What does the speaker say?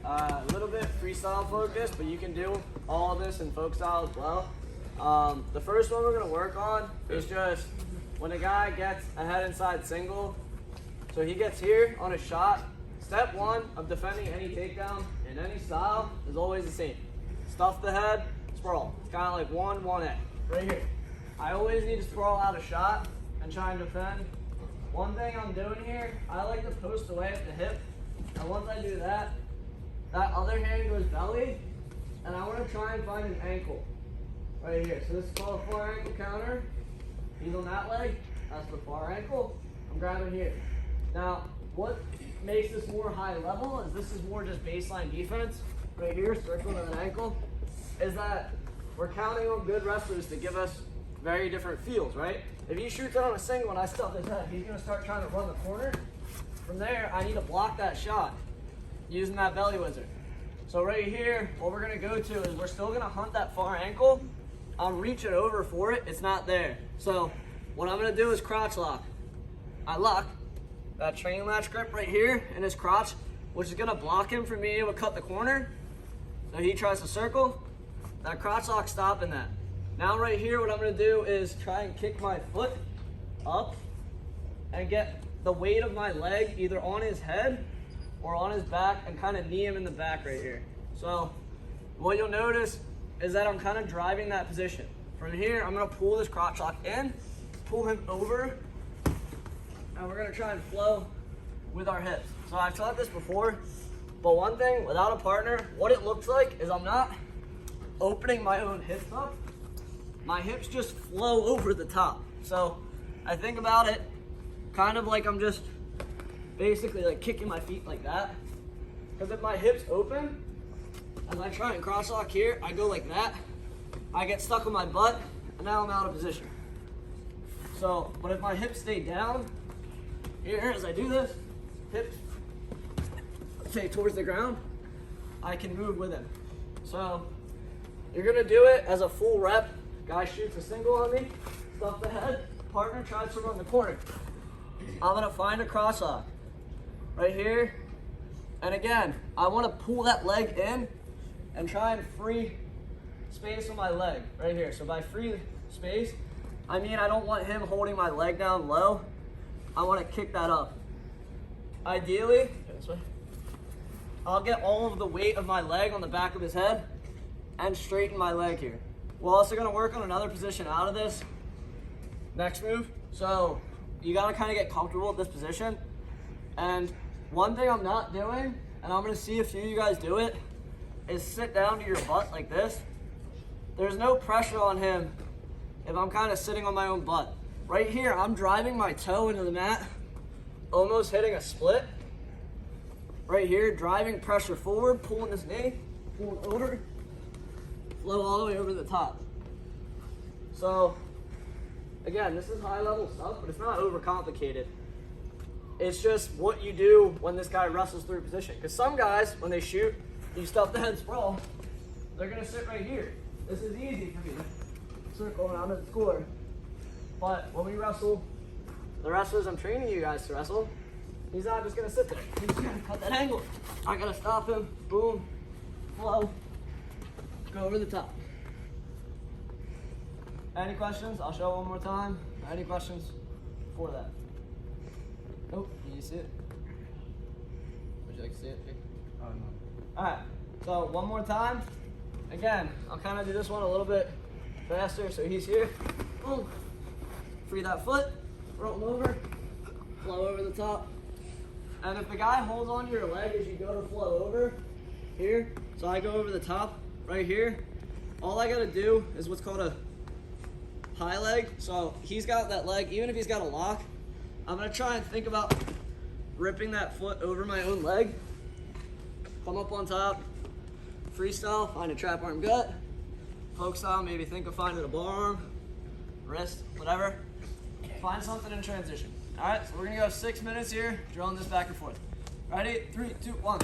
A little bit freestyle focused, but you can do all of this in folk style as well. The first one we're gonna work on is just when a guy gets a head inside single. So he gets here on a shot. Step one of defending any takedown in any style is always the same. Stuff the head, sprawl. It's kind of like 1-1A, right here. I always need to sprawl out a shot and try and defend. One thing I'm doing here, I like to post away at the hip. And once I do that, that other hand goes belly, and I want to try and find an ankle right here. So this is called a far ankle counter. He's on that leg, that's the far ankle. I'm grabbing here. Now, what makes this more high level is this is more just baseline defense. Right here, circling an ankle, is that we're counting on good wrestlers to give us very different feels, right? If he shoots it on a single and I stuff his head, he's gonna start trying to run the corner. From there, I need to block that shot using that belly wizard. So right here, what we're gonna go to is we're still gonna hunt that far ankle. I'm reaching over for it, it's not there. So what I'm gonna do is crotch lock. I lock that training latch grip right here in his crotch, which is gonna block him from being able to cut the corner. So he tries to circle, that crotch lock stopping that. Now right here, what I'm gonna do is try and kick my foot up and get the weight of my leg either on his head or on his back and kind of knee him in the back right here. So what you'll notice is that I'm kind of driving that position. From here, I'm gonna pull this crotch lock in, pull him over, and we're gonna try and flow with our hips. So I've taught this before, but one thing without a partner, what it looks like is I'm not opening my own hips up. My hips just flow over the top. So I think about it kind of like I'm just basically like kicking my feet like that. Because if my hips open, as I try and cross lock here, I go like that. I get stuck on my butt, and now I'm out of position. So, but if my hips stay down, here as I do this, hips stay towards the ground, I can move with it. So you're gonna do it as a full rep. Guy shoots a single on me, stuff the head, partner tries to run the corner. I'm gonna find a cross lock right here. And again, I wanna pull that leg in and try and free space on my leg right here. So by free space, I mean I don't want him holding my leg down low. I wanna kick that up. Ideally, this way, I'll get all of the weight of my leg on the back of his head and straighten my leg here. We're also gonna work on another position out of this next move. So you gotta kind of get comfortable with this position. And one thing I'm not doing, and I'm gonna see a few of you guys do it, is sit down to your butt like this. There's no pressure on him if I'm kind of sitting on my own butt. Right here, I'm driving my toe into the mat, almost hitting a split. Right here, driving pressure forward, pulling this knee, pulling over, flow all the way over the top. So, again, this is high level stuff, but it's not overcomplicated. It's just what you do when this guy wrestles through position. Because some guys, when they shoot, you stuff the head sprawl, they're gonna sit right here. This is easy for me to circle around and score. But when we wrestle, the wrestlers I'm training you guys to wrestle, he's not just gonna sit there. He's gonna cut that angle. I gotta stop him, boom, flow, go over the top. Any questions? I'll show it one more time. Any questions before that? Nope, can you see it? Would you like to see it? Oh, no. All right, so one more time. Again, I'll kind of do this one a little bit faster. So he's here, boom, free that foot, roll him over, flow over the top. And if the guy holds onto your leg as you go to flow over here, so I go over the top right here, all I gotta do is what's called a high leg. So he's got that leg, even if he's got a lock, I'm gonna try and think about ripping that foot over my own leg, come up on top, freestyle, find a trap arm gut, folk style, maybe think of finding a bar arm, wrist, whatever. Find something in transition. All right, so we're gonna go 6 minutes here, drilling this back and forth. Ready? 3, 2, 1.